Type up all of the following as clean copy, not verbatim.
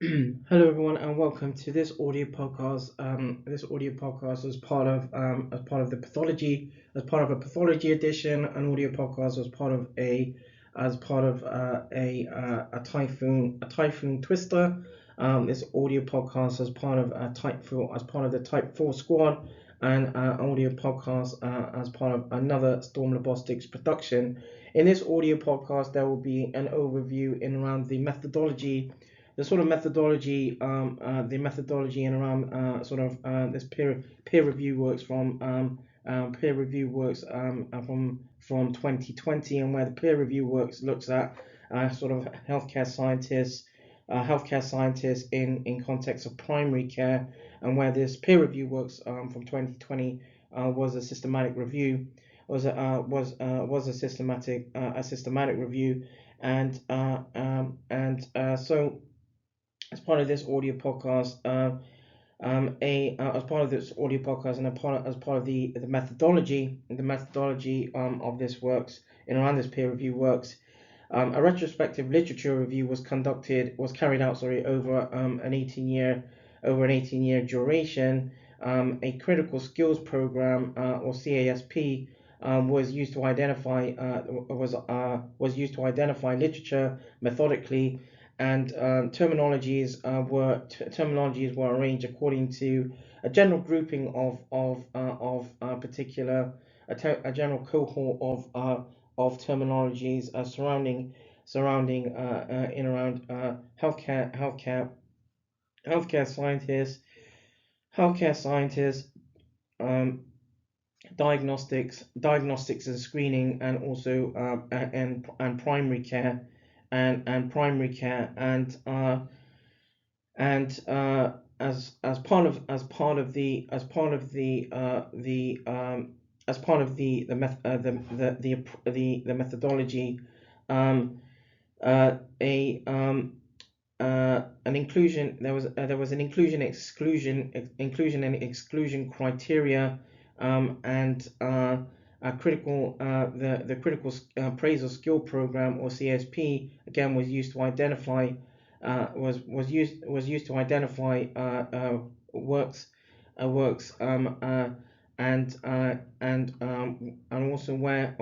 Hello everyone and welcome to this audio podcast. This audio podcast is part of the pathology as part of a pathology edition. An audio podcast was part of a Ty4Phoon Twixzter. This audio podcast as part of the Type 4 squad, and audio podcast as part of another Storm Robotics production. In this audio podcast, there will be an overview in around the methodology, the methodology and around this peer review works from 2020, and where the peer review works looks at healthcare scientists in context of primary care, and where this peer review works from 2020 was a systematic review, was a systematic review, and so as part of this audio podcast, and as part of the methodology of this works and around this peer review works, a retrospective literature review was carried out, over an 18-year duration. A critical skills program, or CASP, was used to identify literature methodically, and terminologies were arranged according to a general grouping of a general cohort of terminologies surrounding in around healthcare scientists, healthcare scientists, um, diagnostics and screening, and also and primary care, and primary care, and as part of the methodology, um, a an inclusion there was an inclusion and exclusion criteria, and a critical the critical appraisal skill program, or CSP, again was used to identify was used to identify works, and also where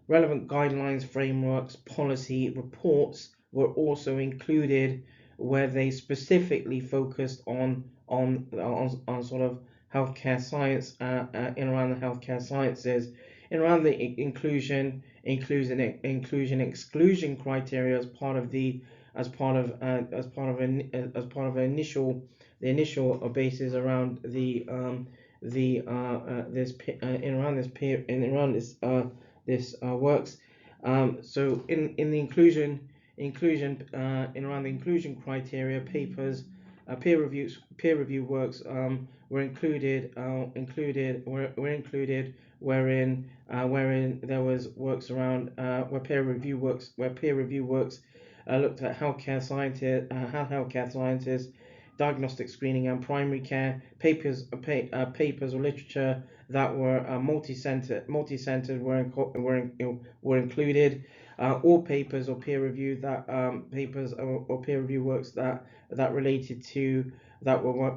relevant guidelines, frameworks, policy reports were also included, where they specifically focused on sort of healthcare science, in around the healthcare sciences, in around the inclusion exclusion criteria as part of the initial basis around this in around this peer in around this works. So in the inclusion in around the inclusion criteria, papers, peer review works were included, wherein there was works around where peer review works looked at healthcare scientists, diagnostic screening, and primary care. Papers or literature that were multi-centered were included. All papers or peer review works that related to that were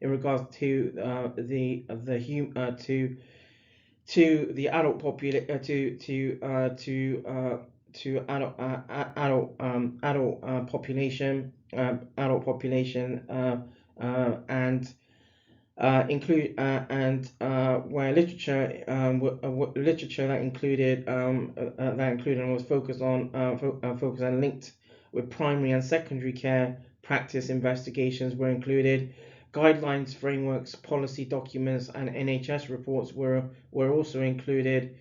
in regards to the adult population, and where literature that included and was focused and linked with primary and secondary care practice investigations were included. Guidelines, frameworks, policy documents, and NHS reports were also included.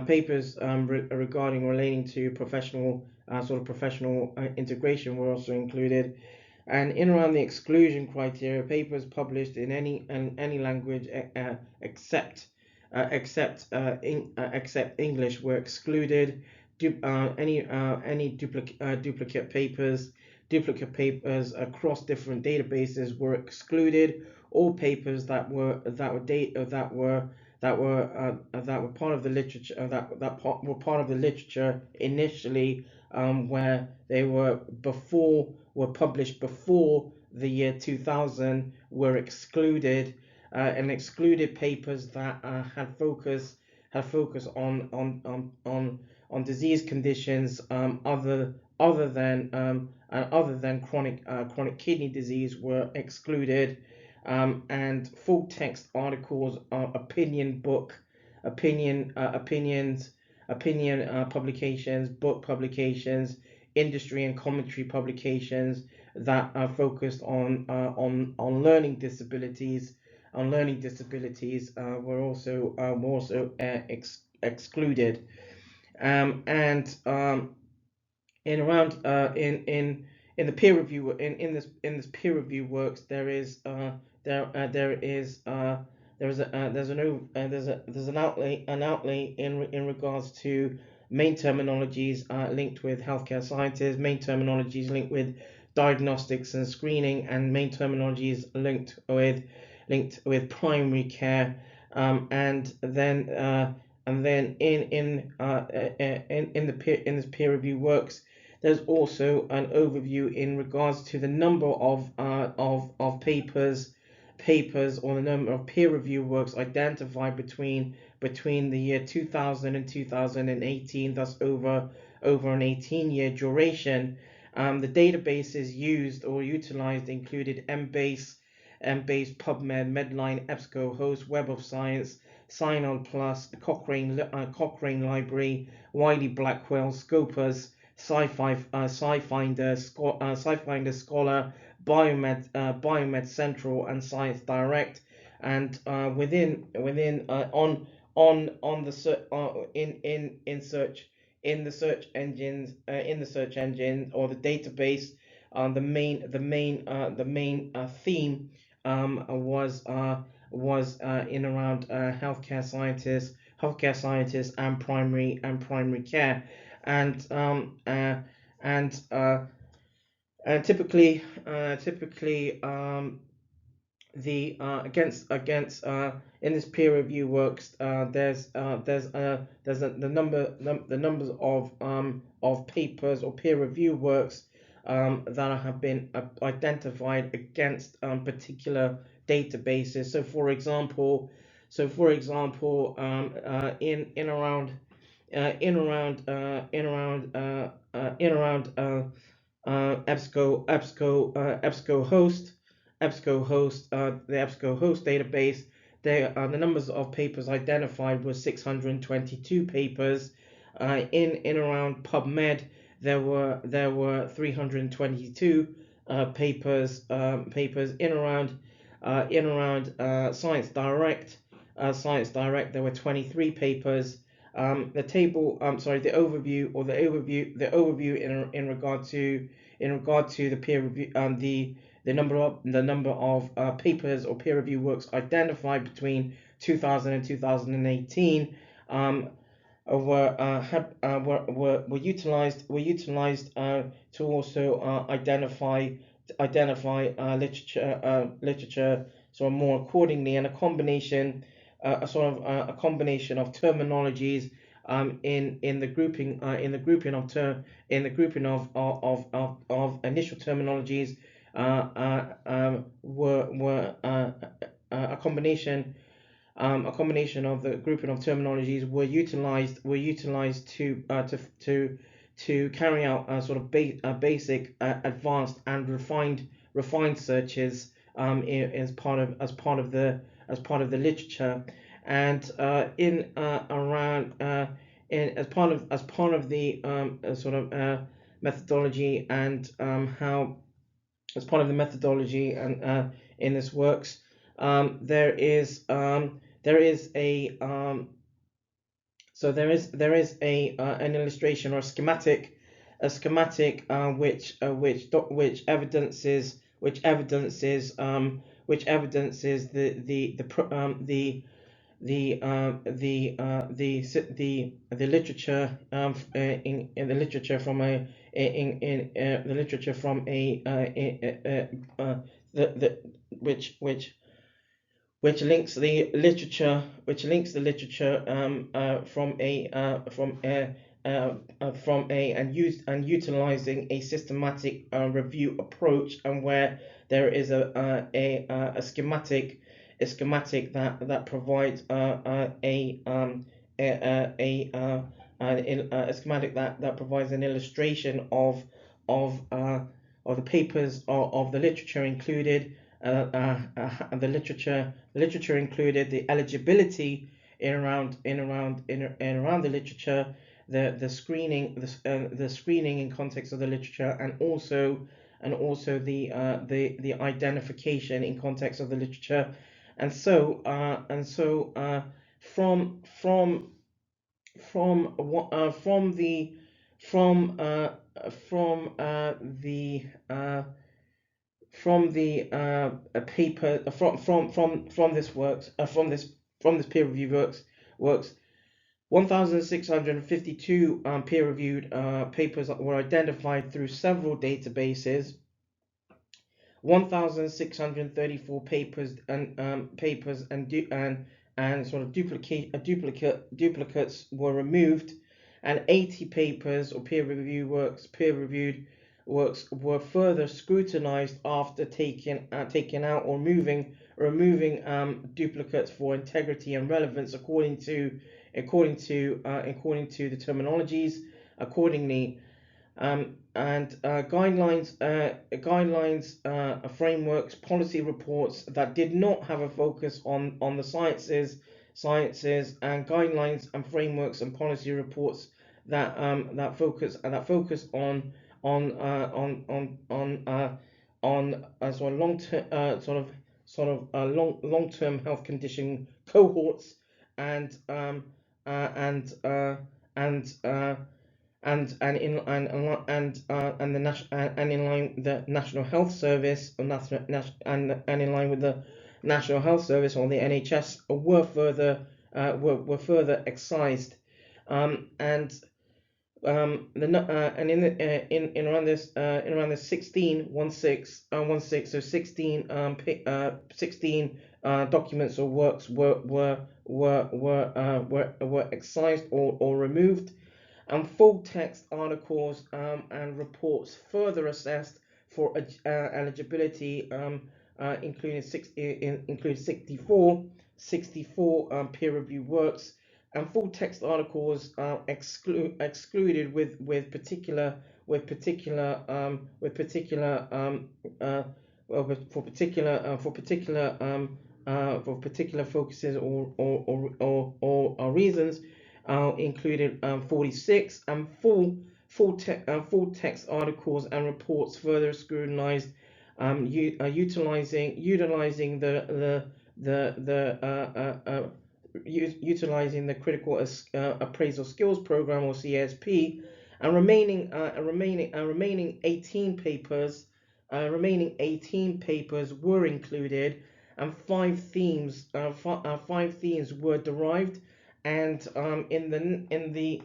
Papers relating to professional integration were also included. And in around the exclusion criteria, papers published in any language except English were excluded. Any duplicate papers across different databases were excluded. All papers that were part of the literature were part of the literature initially where they were published before the year 2000 were excluded, and excluded papers that had focus on disease conditions other than chronic kidney disease were excluded, and full text articles, opinion publications, book publications, industry and commentary publications that are focused on learning disabilities. Were also excluded, and in around in the peer review in this peer review works, there is there's an outlay in regards to main terminologies linked with healthcare sciences, main terminologies linked with diagnostics and screening, and main terminologies linked with primary care, and then in this peer review works, there's also an overview in regards to the number of papers or the number of peer review works identified between the year 2000 and 2018, thus over an 18-year duration. The databases used or utilized included Embase, PubMed, Medline, EBSCOhost, Web of Science, Synod Plus, the Cochrane Library, Wiley Blackwell, Scopus, SciFinder, Scholar, Biomed Central, and Science Direct. And within on the search in the search engine or the database, the main theme was in around healthcare scientists and primary care, and and typically the against in this peer review works, there's the numbers of papers or peer review works that have been identified against particular databases. So for example, in around EBSCOhost, the EBSCOhost database, the numbers of papers identified was 622 papers. In around PubMed, there were 322 papers. In around Science Direct, there were 23 papers. The table, the overview in regard to the peer review, the number of papers or peer review works identified between 2000 and 2018 were utilized to also identify literature sort of more accordingly, and a combination of terminologies in the grouping of initial terminologies were a combination of the grouping of terminologies were utilized to carry out sort of basic, advanced, and refined searches as part of the literature, and as part of the methodology, and how as part of the methodology and in this works, there is a an illustration or a schematic which evidences the literature in the literature from a in the literature from a the which links the literature from utilizing a systematic review approach, and where there is a schematic that provides a schematic that provides an illustration of of the papers of the literature included. The literature included, the eligibility in around the literature, the screening, the screening in context of the literature, and also the identification in context of the literature. And so from what from the from the paper from this works from this peer review works 1,652 peer-reviewed papers were identified through several databases. 1,634 papers and sort of duplicates were removed, and 80 papers or peer-reviewed works were further scrutinized after taking out or removing duplicates for integrity and relevance according to the terminologies accordingly. And guidelines, frameworks, policy reports that did not have a focus on the sciences, and guidelines and frameworks and policy reports that focus on sort of long-term health condition cohorts, and in line with the National Health Service, or and in line with the National Health Service or the NHS, were further excised, and in around this 16 documents or works were excised or removed, and full text articles and reports further assessed for eligibility, including 64 peer review works, and full text articles excluded with particular focuses or reasons, included 46, and full text articles and reports further scrutinized, utilizing the critical appraisal skills program, or CSP, and remaining 18 papers were included, and five themes were derived, and in the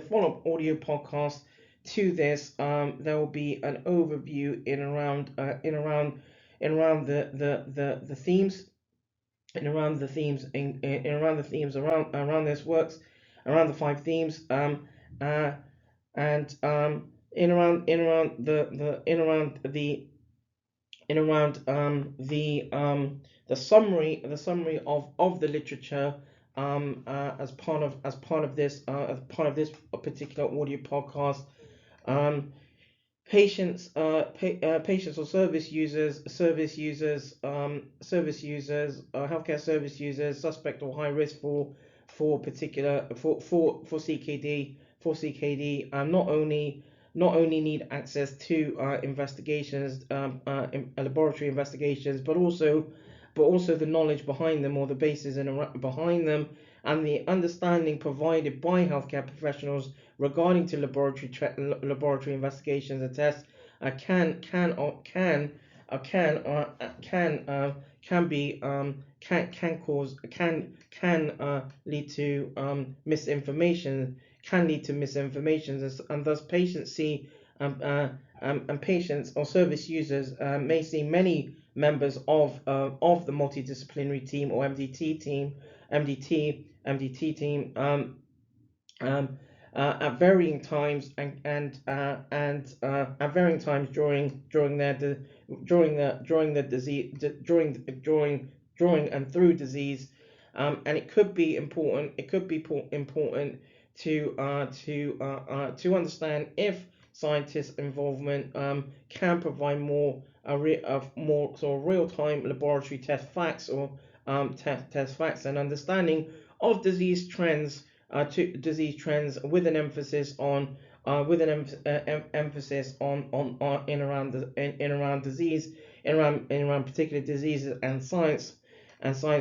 follow-up audio podcast to this, there will be an overview around the themes, around this works, around the five themes, and the summary of the literature, as part of this particular audio podcast. Patients or service users, healthcare service users, suspect or high risk for CKD, not only need access to investigations, laboratory investigations, but also the knowledge behind them, or the basis behind them, and the understanding provided by healthcare professionals regarding to laboratory investigations and tests can lead to misinformation, and thus patients or service users may see many members of the multidisciplinary team, or MDT team, at varying times and at varying times during the disease during and through disease, and it could be important. It could be important to understand if scientists' involvement can provide more sort of real-time laboratory test facts or test facts and understanding of disease trends with an emphasis on emphasis on in around disease in around particular diseases and science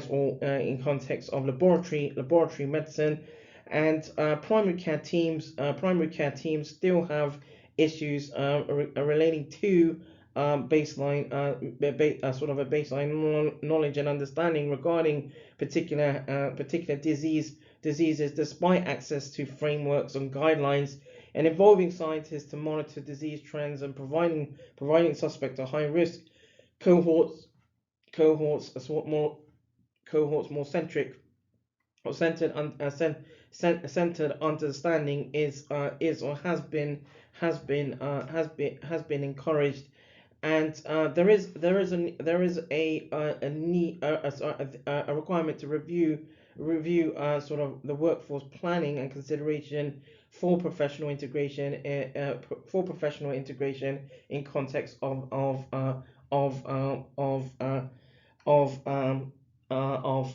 or in context of laboratory medicine. And primary care teams still have issues relating to sort of a baseline knowledge and understanding regarding particular diseases, despite access to frameworks and guidelines, and involving scientists to monitor disease trends and providing suspect to high risk cohorts more centric or centered understanding is or has been encouraged. And there is a need a requirement to review sort of the workforce planning and consideration for professional integration in context of of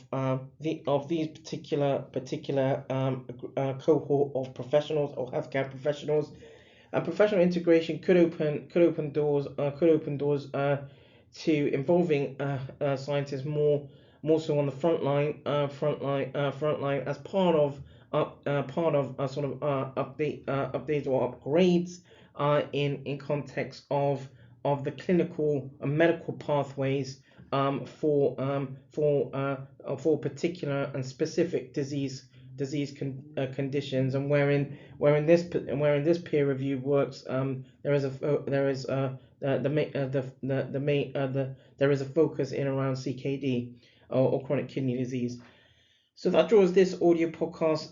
these particular cohort of professionals or healthcare professionals. And professional integration could open doors to involving scientists more so on the front line as part of sort of updates or upgrades in context of the clinical and medical pathways for particular and specific conditions. And wherein this peer review works, there is a focus in around CKD or chronic kidney disease. So that draws this audio podcast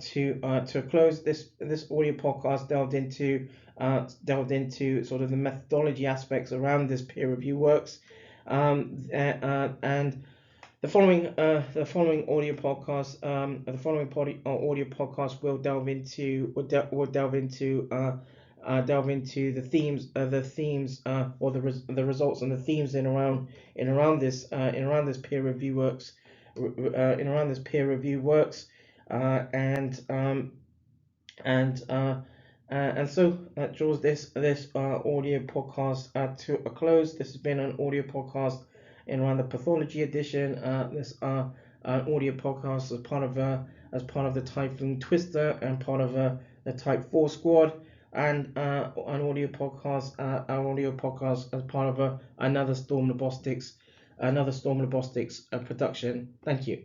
to a close. This audio podcast delved into sort of the methodology aspects around this peer review works, and the following audio podcast will delve into the themes or the results and the themes in around this peer review works and so that draws this audio podcast to a close. This has been an audio podcast in around the pathology edition. This audio podcast as part of the Ty4Phoon Twixzter and part of the Type 4 squad, and an audio podcast as part of another Storm Robotics production. Thank you.